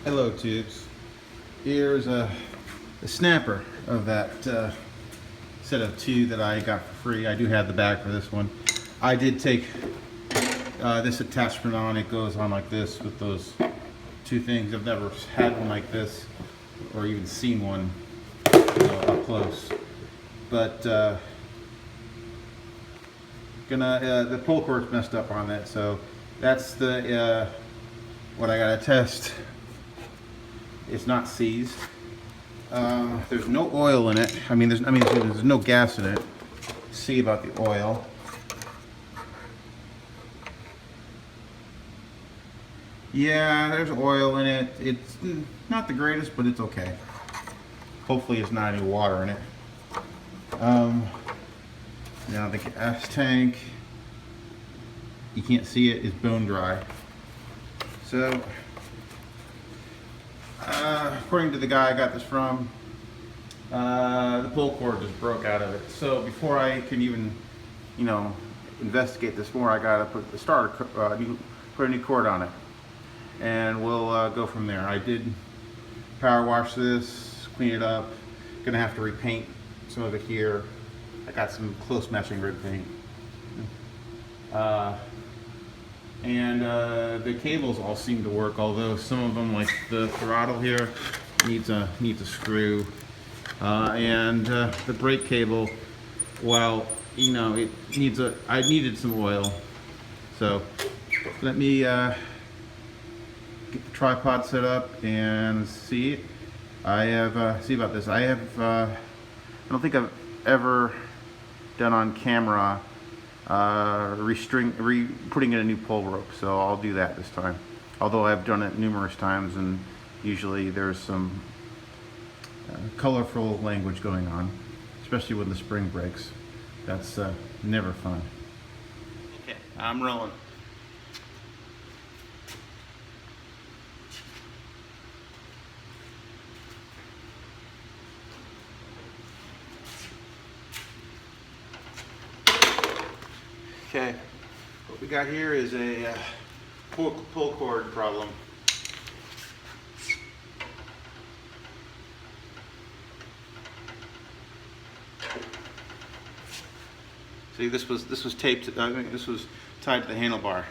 Hello tubes. Here's the snapper of that set of two that I got for free. I do have the bag for this one. I did take this attachment on. It goes on like this with those two things. I've never had one like this or even seen one up close. But the pull cord's messed up on it, so that's the what I gotta test. It's not seized. There's no oil in it. There's no gas in it. See about the oil. Yeah, there's oil in it. It's not the greatest, but it's okay. Hopefully it's not any water in it. Now the gas tank, you can't see it, is bone dry. So, according to the guy I got this from, the pull cord just broke out of it. So before I can even, investigate this more, I gotta put the put a new cord on it, and we'll go from there. I did power wash this, clean it up. Gonna have to repaint some of it here. I got some close matching red paint. The cables all seem to work, although some of them, like the throttle here, needs a screw. The brake cable, well, it needs I needed some oil. So let me get the tripod set up and see. I have see about this. I don't think I've ever done on camera putting in a new pull rope, so I'll do that this time. Although I've done it numerous times, and usually there's some colorful language going on, especially when the spring breaks. That's never fun. Okay, I'm rolling. Okay, what we got here is a pull cord problem. See, this was taped. This was tied to the handlebar.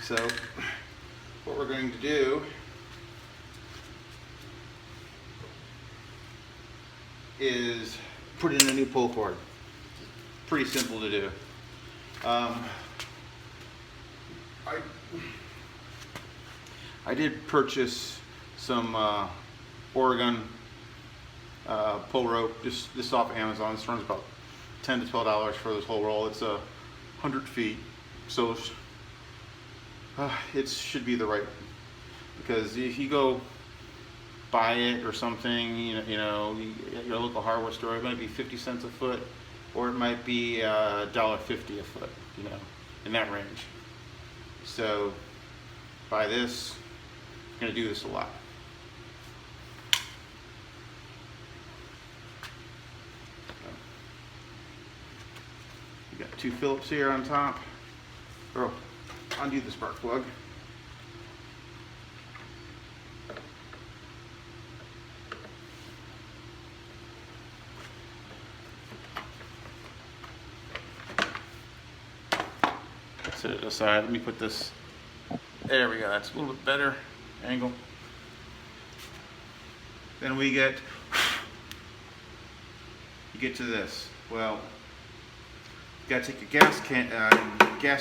So what we're going to do is put in a new pull cord. Pretty simple to do. I did purchase some Oregon pull rope. This off Amazon. This runs about $10 to $12 for this whole roll. It's 100 feet, so it should be the right. Because if you go buy it or something, at your local hardware store, it might be 50 cents a foot, or it might be $1.50 a foot, in that range. So buy this. I'm gonna do this a lot. You got two Phillips here on top. Undo the spark plug. Set it aside. Let me put this. There we go. That's a little bit better angle. Then you get to this. Well, you got to take your gas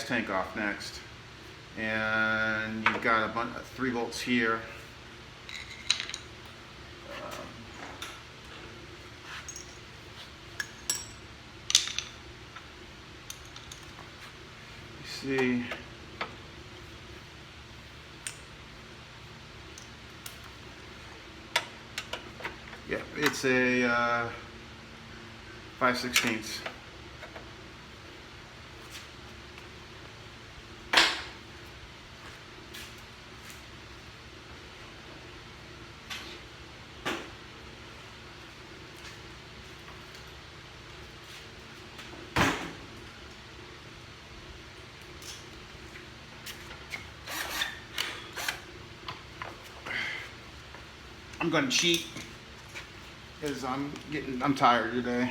tank off next, and you've got a bunch of 3 volts here. See, yeah, it's a 5/16. I'm going to cheat because I'm tired today.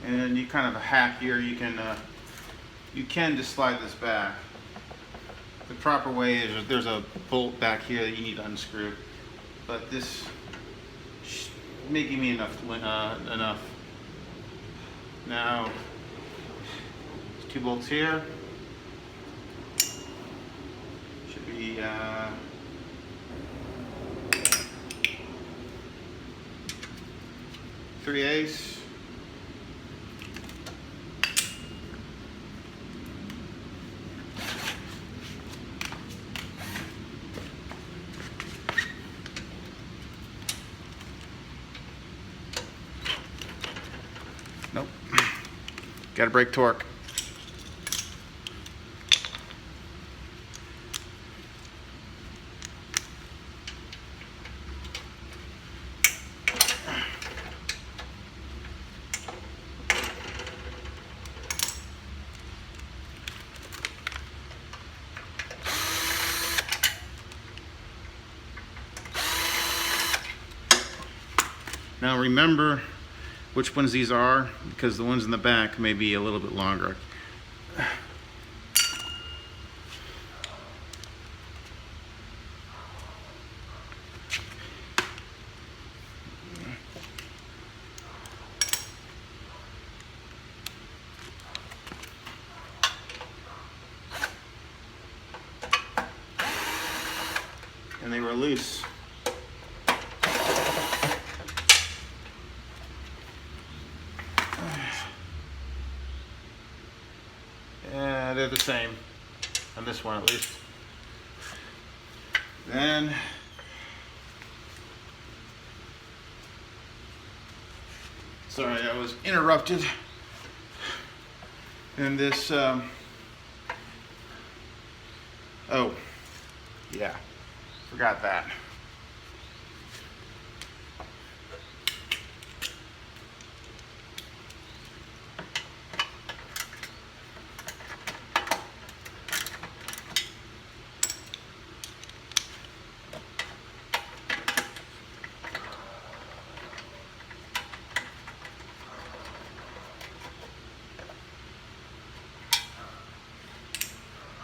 And you kind of a hack here. You can just slide this back. The proper way is there's a bolt back here that you need to unscrew, but this may give me enough. Now, there's 2 bolts here. Should be 3/8. Nope. Got to break torque. Now remember which ones these are, because the ones in the back may be a little bit longer. And they were loose. Yeah, they're the same on this one at least. Then sorry, I was interrupted. And this oh yeah, forgot that.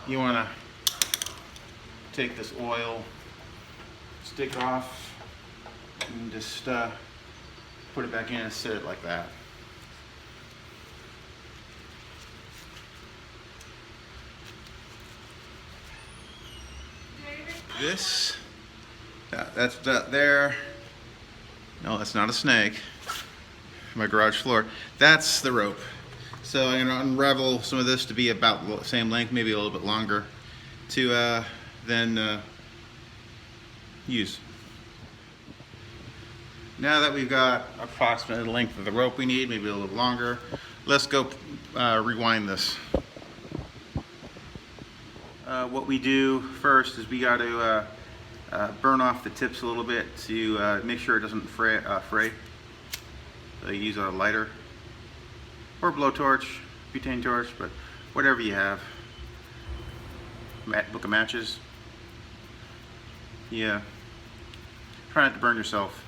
You want to take this oil stick off and just put it back in and set it like that. This, that's that there. No, that's not a snake. My garage floor. That's the rope. So I'm going to unravel some of this to be about the same length, maybe a little bit longer, to then use. Now that we've got approximately the length of the rope we need, maybe a little longer, let's go rewind this. What we do first is we got to burn off the tips a little bit to make sure it doesn't fray. So you use a lighter or blowtorch, butane torch, but whatever you have. Book of matches. Yeah. Try not to burn yourself.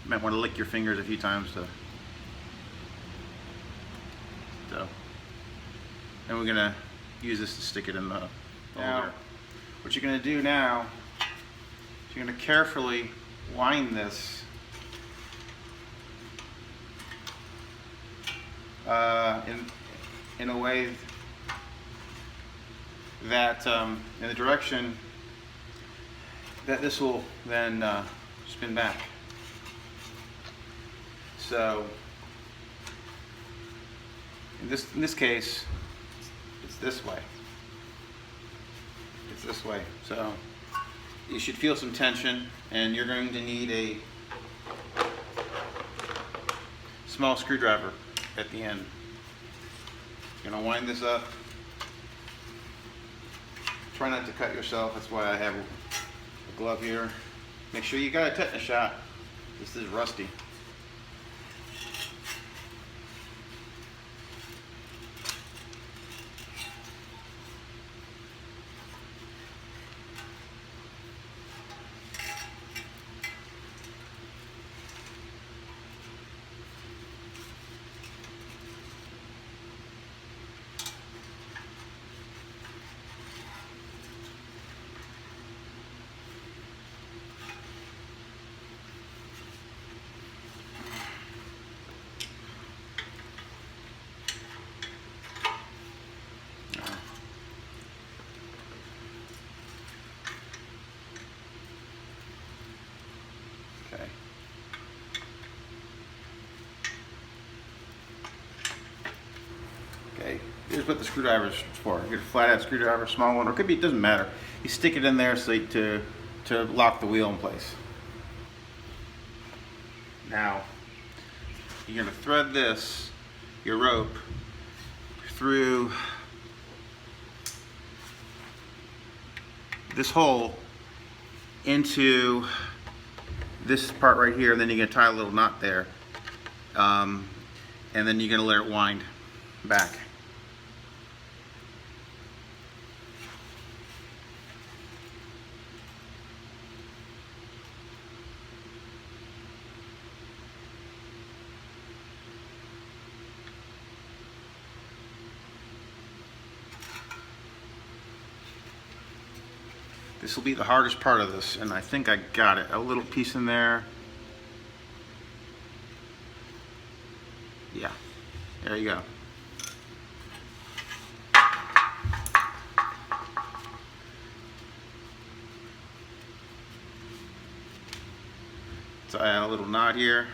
You might want to lick your fingers a few times to. So, and we're gonna use this to stick it in the holder. Now, what you're gonna do now is you're gonna carefully wind this in a way that in the direction that this will then spin back. So in this case, it's this way. It's this way. So you should feel some tension, and you're going to need a small screwdriver at the end. You're gonna wind this up. Try not to cut yourself. That's why I have a glove here. Make sure you got a tetanus shot. This is rusty. Okay. Okay, here's what the screwdriver is for. You get a flathead screwdriver, small one, or it could be, it doesn't matter. You stick it in there so to lock the wheel in place. Now, you're going to thread this, your rope, through this hole into this part right here, and then you're going to tie a little knot there, and then you're going to let it wind back. This will be the hardest part of this, and I think I got it. A little piece in there. Yeah, there you go. So I add a little knot here.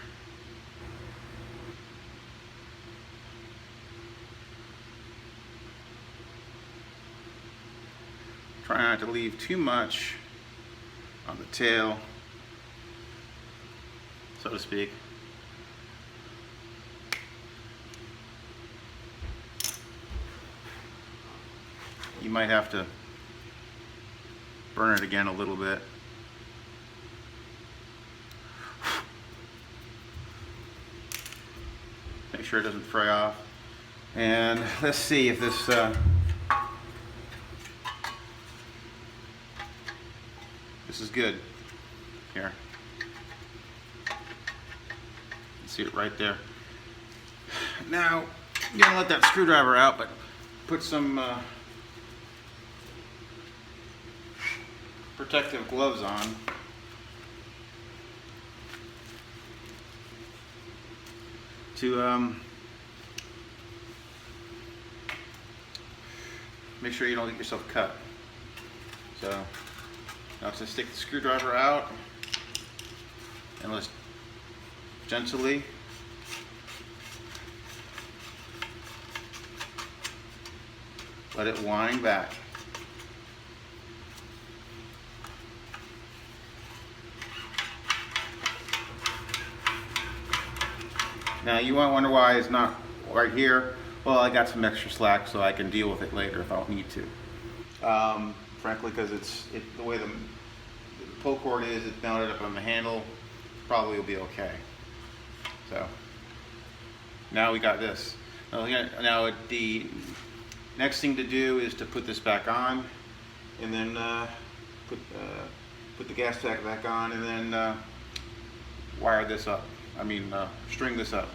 Try not to leave too much on the tail, so to speak. You might have to burn it again a little bit. Make sure it doesn't fray off. And let's see if this this is good. Here. You see it right there. Now, you're gonna let that screwdriver out, but put some protective gloves on. To make sure you don't get yourself cut. So now to stick the screwdriver out, and let's gently let it wind back. Now you might wonder why it's not right here. Well, I got some extra slack so I can deal with it later if I don't need to. Frankly, because the way the pull cord is, it's mounted up on the handle, probably will be okay. So now we got this. Now the next thing to do is to put this back on, and then put the gas tank back on, and then wire this up. String this up.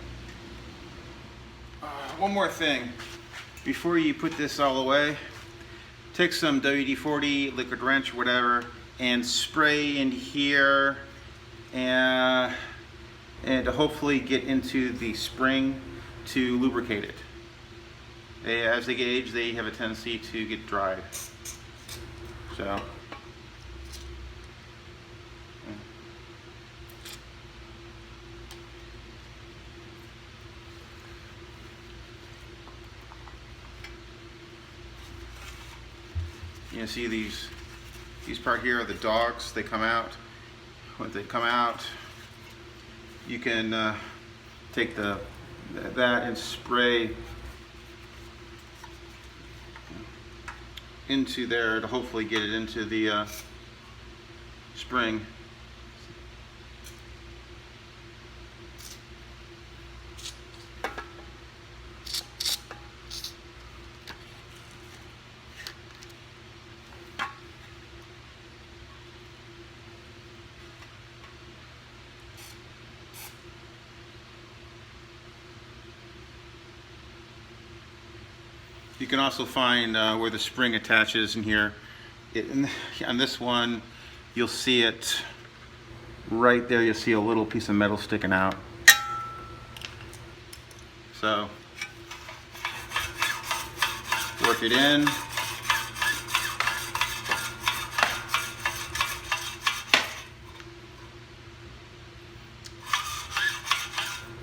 One more thing. Before you put this all away, take some WD-40, liquid wrench, whatever, and spray in here and to hopefully get into the spring to lubricate it. As they age, they have a tendency to get dried. So. You can see these part here are the dogs. They come out. When they come out, you can take that and spray into there to hopefully get it into the spring. You can also find where the spring attaches in here. On this one, you'll see it right there. You'll see a little piece of metal sticking out. So, work it in.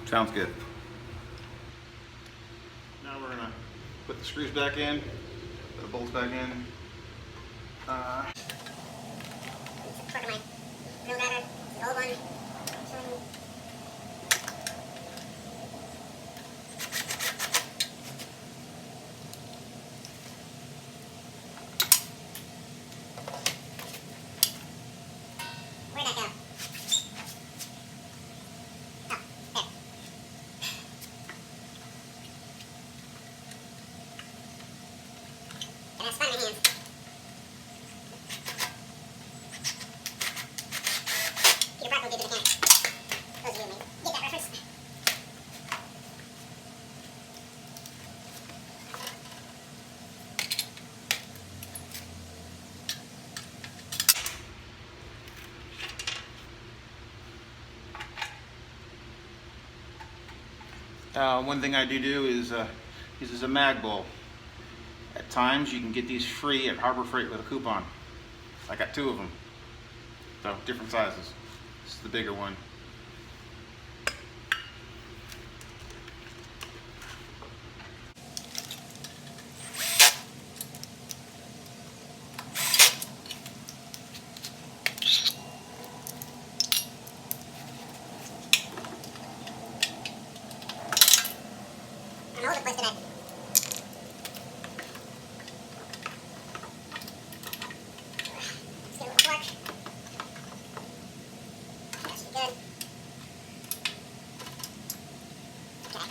Sounds good. Now we're gonna put the screws back in, put the bolts back in. Part of my drill driver, the old one. Where'd that go? Oh, there. And that's fun in my hands. Peter Brock will give to the mechanic. Those of you who may get that reference. One thing I do is use as a mag bowl. At times you can get these free at Harbor Freight with a coupon. I got 2 of them. So different sizes. This is the bigger one. I'm all over the place today. Let's get a little fork. That should be good. Okay.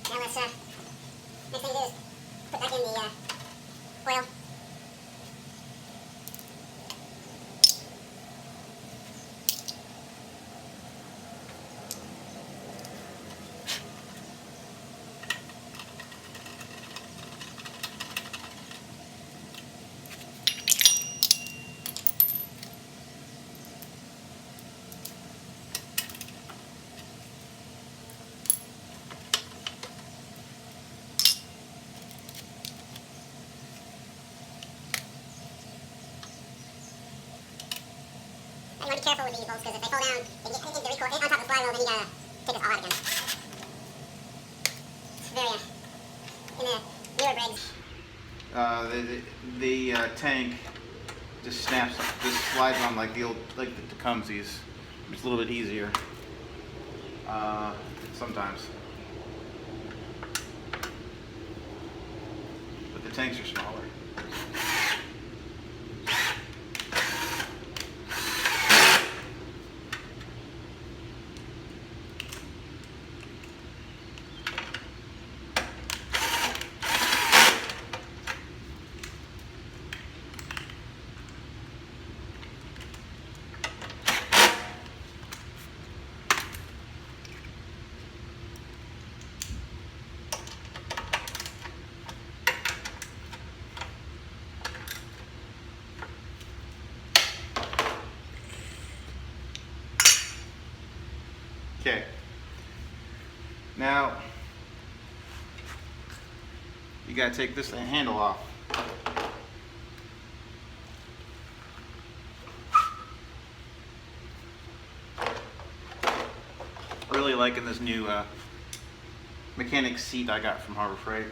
Now let's, next thing to do is put back in the oil. You want to be careful with these bolts because if they fall down, they get into the recoil on top of the flywheel, then you gotta take this all out again. It's very, in the newer breaks. The tank just snaps, just slides on like the old, like the Tecumsehs. It's a little bit easier sometimes. But the tanks are smaller. Okay. Now, you gotta take this handle off. Really liking this new mechanic seat I got from Harbor Freight.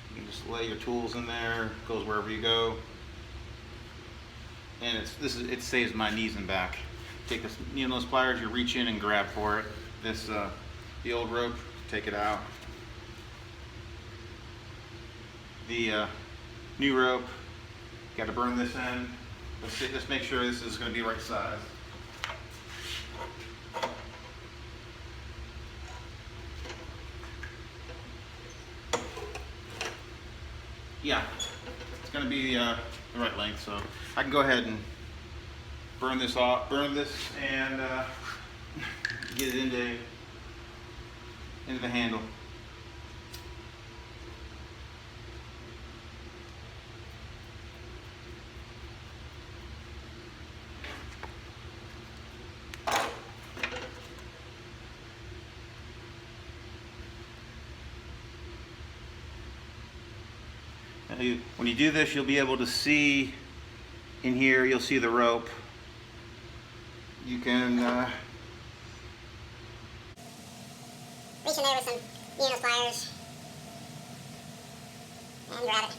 You can just lay your tools in there, goes wherever you go. And it saves my knees and back. Take this needle nose pliers, you reach in and grab for it. This the old rope, take it out. The new rope, got to burn this end. Let's see, just make sure this is going to be right size. Yeah, it's going to be the right length, so I can go ahead and burn this off, and get it into the handle. When you do this, you'll be able to see in here, you'll see the rope. You can reach in there with some B&S pliers and grab it.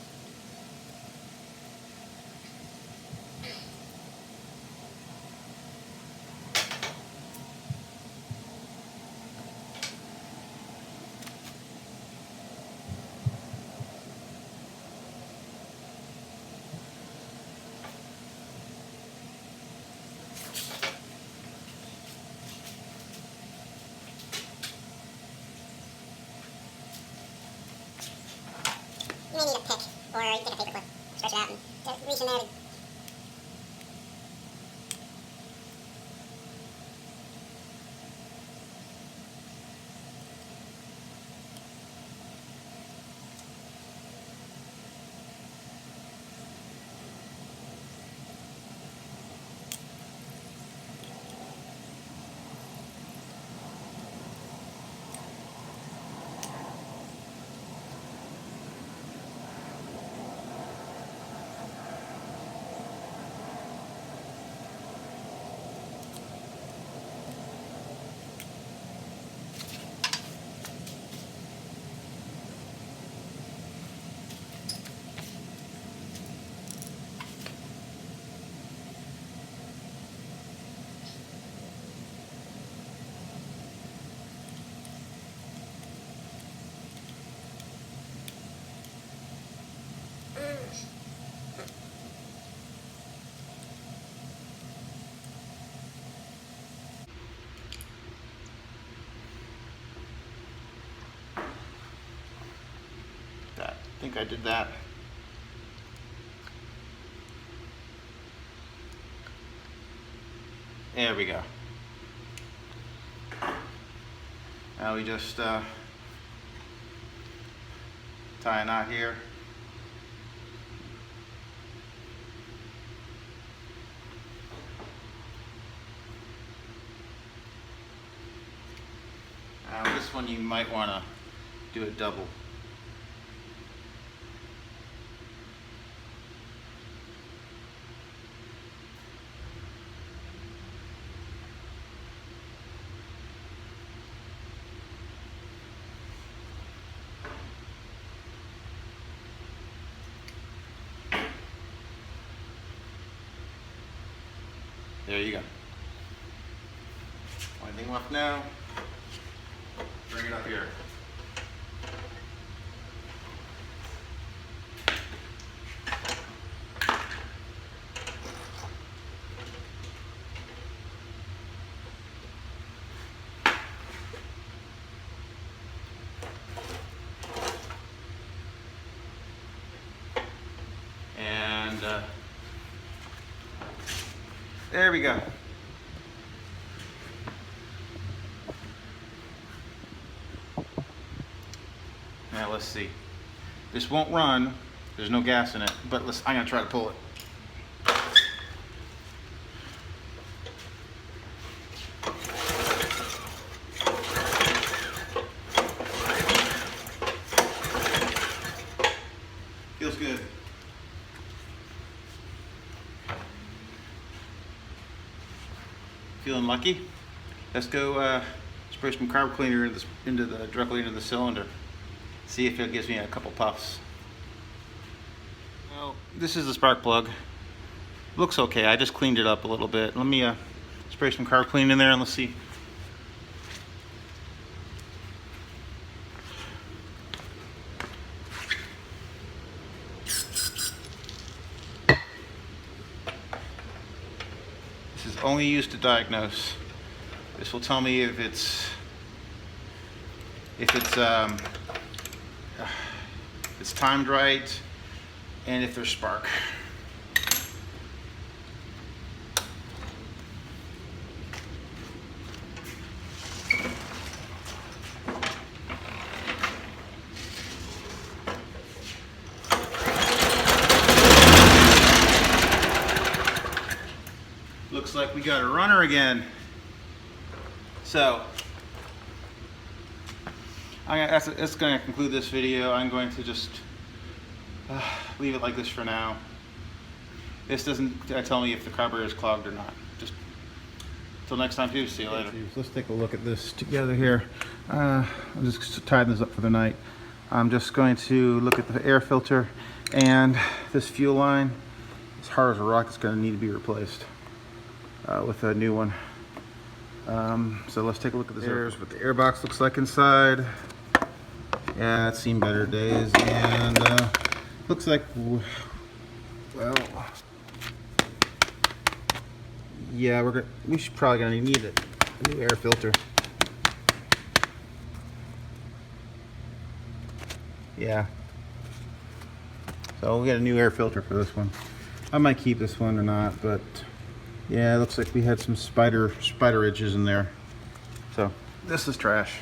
You may need a pick, or you can take a paper clip, stretch it out, and just reach in there to I think I did that. There we go. Now we just tie a knot here. Now this one you might want to do a double. There you go. Only thing left now, bring it up here. And there we go. Now let's see. This won't run. There's no gas in it, but I'm gonna try to pull it. feeling lucky. Let's go spray some carb cleaner directly into the cylinder. See if it gives me a couple puffs. Well, this is the spark plug. Looks okay. I just cleaned it up a little bit. Let me spray some carb clean in there and let's see. This is only used to diagnose. This will tell me if it's timed right and if there's spark. Looks like we got a runner again. So, that's going to conclude this video. I'm going to just leave it like this for now. This doesn't tell me if the carburetor is clogged or not. Just until next time, too. See you later. Let's take a look at this together here. I'm just tying this up for the night. I'm just going to look at the air filter and this fuel line. As hard as a rock, it's going to need to be replaced with a new one. So let's take a look at this. Here's what the air box looks like inside. Yeah, it's seen better days, and looks like, well, yeah, we should probably gonna need a new air filter. Yeah. So we got a new air filter for this one. I might keep this one or not, but yeah, it looks like we had some spider itches in there. So this is trash.